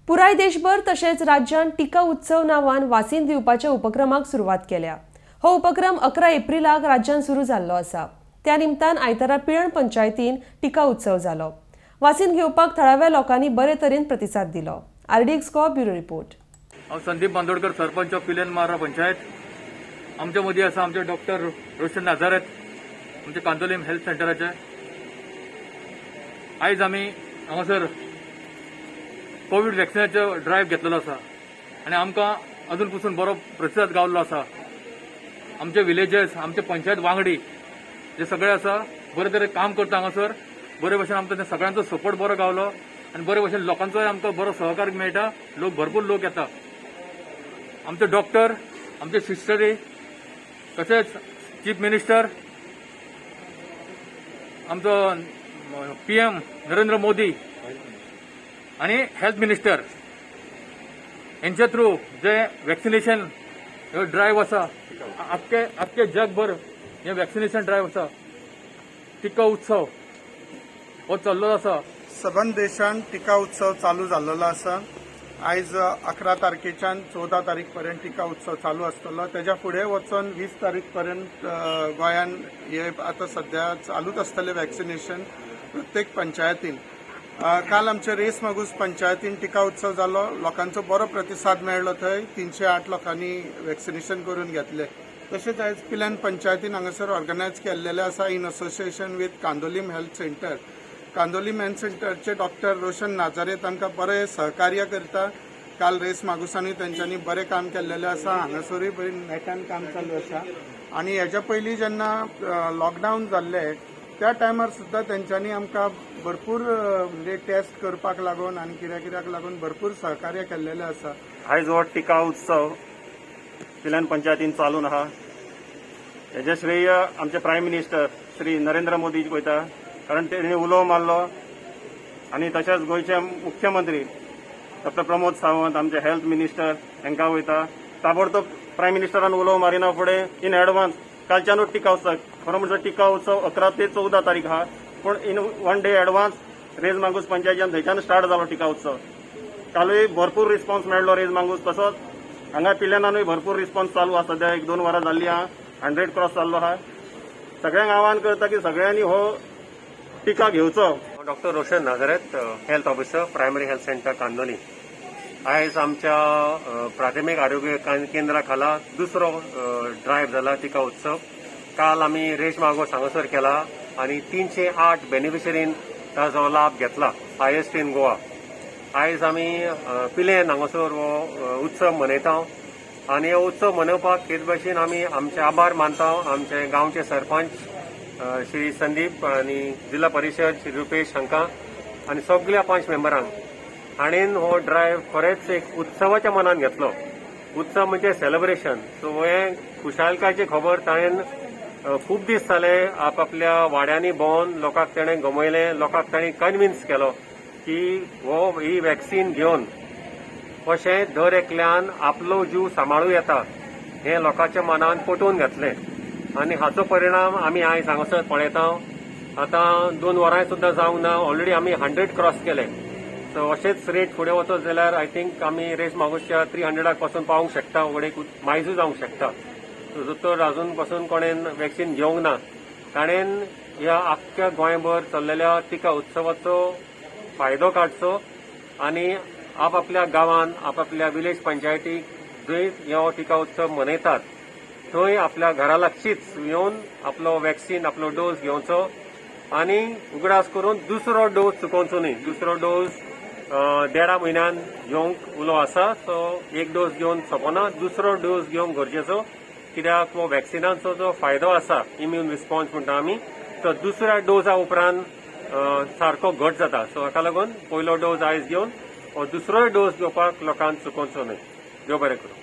पुराय देशभर तशेंच राज्यात टिका उत्सव नावान वासीन दिवपाच्या उपक्रमाक सुरवात केल्या। हो उपक्रम 11 एप्रिलाक राज्यात सुरू जाल्लो आसा। त्या निमतान आयतारा पिळण पंचायतीन टिका उत्सव जालो। वासीन घेवपाक थळाव्या लोकांनी बरे तरेन प्रतिसाद दिलो। RDX bureau report. हांव संदीप बांदोडकर, सरपंच पिलेन मारा पंचायत। आमच्या मदीं आसा आमचे डॉक्टर रोशन नाझारेत, आमचे कांदोलीम हेल्थ सेंटराचे। आयज आमी हांगासर कोविड वॅक्सिनाचो ड्रायव्ह घेतलेलो आसा आनी आमकां अजून पसून बरो प्रतिसाद गावल्लो आसा। आमचे विलेजेस, आमचे पंचायत वांगडी जे सगळे आसा बरे तरेन काम करता हांगासर। बरे भशेन आमकां सगळ्यांचो सपोर्ट बरो गावलो आनी बरे भशेन लोकांचोय आमकां बरो सहकार मेळटा। भरपूर लोक येता। आमचे डॉक्टर, आमचे सिस्टरी, तशेंच चीफ मिनिस्टर, आमचो PM नरेंद्र मोदी आणि हेल्थ मिनिस्टर यांच्या थ्रू जे वॅक्सिनेशन ड्रायव्ह आसा, आख्खे जगभर हे वॅक्सिनेशन ड्रायव्ह आसा, टिका उत्सव हो चल्लो आसा। सबंद देशांत टिका उत्सव चालू जाल्लो आसा। आयज 11 तारखेच्यान 14 तारीख पर्यंत टिका उत्सव चालू आसतलो। तेच्या फुडें वचून 20 तारीख पर्यंत गोंयान हे आतां सध्या चालूच आसतलें वॅक्सिनेशन प्रत्येक पंचायतीन। काल आमच्या रेस मागूस पंचायतीन टिका उत्सव जालो। लोकांचो बरो प्रतिसाद मेळ्ळो। थंय 308 लोकांनी वॅक्सिनेशन करून घेतले। तशेंच आयज पिल्यान पंचायतीन हांगासर ऑर्गनायज केल्लेले आसा in association with Candolim health centre. Candolim health सेंटरचे डॉक्टर रोशन नाझारेत आमकां बरे सहकार्य करता। काल रेस मागुसांनी तेंच्यांनी बरें काम केल्लेलें आसा। हांगासरूय बरी नेटान काम चालू आसा। आनी हेच्या पयलीं जेन्ना लॉकडावन जाल्ले त्या टायमार सुद्दां तेंच्यांनी आमकां भरपूर म्हणजे टेस्ट करपाक लागून आनी कित्याक लागून भरपूर सहकार्य केल्लेलें आसा। आयज हो टिका उत्सव पिल्यान पंचायतीन चालून आहा। हेजे श्रेय आमचे प्रायम मिनिस्टर श्री नरेंद्र मोदी वयता, कारण तेणी उलो मारलो। आनी तशेंच गोंयचे मुख्यमंत्री डॉक्टर प्रमोद सावंत, आमचे हेल्थ मिनिस्टर हांकां वयता। ताबडतोब प्रायम मिनिस्टरान उलो मारिना फुडें इन एडवान्स कालच्यानूच टिका उत्सव, खरो म्हणजे टिका उत्सव 11 ते 14 तारीख आहा, पूण in 1 day advance raise Magos पंचायतीन थंयच्यान स्टार्ट जालो टिका उत्सव। कालूय भरपूर रिस्पॉन्स मेळ्ळो रेज मांगूस। तसोच हांगा पिल्यानानूय भरपूर रिस्पॉन्स चालू आसा। सध्या 1-2 वरां जाल्लीं आहा। 100 क्रॉस चाललो आहा। सगळ्यांक आवाहन करता की सगळ्यांनी हो टिका घेवचो। Doctor Roshan Nazareth, health officer, primary health centre Candolim. आयज आमच्या प्राथमिक आरोग्य केंद्रा खाला दुसरो ड्रायव्ह जाला टिका उत्सव। काल आमी रेश मागोस हांगासर केला आनी 308 बेनिफिशरीन ताचो लाभ घेतला, हायेस्ट इन गोवा। आयज आमी पिलेन हांगासर हो उत्सव मनयता आनी हो उत्सव मनोवपाक हेच भशेन आमी आमचे आभार मानता। आमचे गांवचे सरपंच श्री संदीप आनी जिल्हा परिषद श्री रुपेश हांकां आनी सगळ्या 5 मेंबरांक। हाणेन हो ड्रायव्ह खरेंच एक उत्सवाच्या मनान घेतलो। उत्सव म्हणजे सेलिब्रेशन। सो हे खुशालकायची खबर ताणेन खूब दीस जाले आपल्या वाड्यांनी भोंवन लोकांक ताणें गमयलें। लोकांक ताणें कन्विन्स केलो की ही वॅक्सिन घेवन कशें दर एकल्यान आपलो जीव सांबाळूं येता हें लोकांच्या मनान पटोवन घेतलें। आनी हाचो परिणाम आमी आयज हांगासर पळयता। आतां 2 वरां सुद्दां जावंक ना, ऑलरेडी आमी 100 क्रॉस केले। सो अशेंच रेट फुडें वचत जाल्यार आय थिंक आमी रेस मागोसच्या 300 पासून पावूंक शकता, वडेक मायजूय जावंक शकता। सो तर अजून पासून कोणेन वॅक्सिन घेवंक ना ताणेन ह्या आख्ख्या गोंयभर चल्लेल्या टिका उत्सवाचो फायदो काडचो आनी आपल्या गांवांत, आपल्या विलेज पंचायतीक जंय हो टिका उत्सव मनयतात थंय आपल्या घरा लागचीच येवन आपलो वॅक्सिन, आपलो डोस घेवचो आनी उगडास करून दुसरो डोस चुकोवचो न्ही। दुसरो डोस 1.5 म्हयन्यान घेवंक उलो आसा। सो 1 डोस घेवन सोंपना, दुसरो डोस घेवंक गरजेचो, कित्याक हो वॅक्सिनाचो जो फायदो आसा इम्यून रिस्पॉन्स म्हणटा आमी, तो दुसऱ्या डोसा उपरांत सारको घट जाता। सो हाका लागून पयलो डोस आयज घेवन दुसरोय डोस घेवपाक लोकांक चुकोवचो न्ही। देव बरें करूं।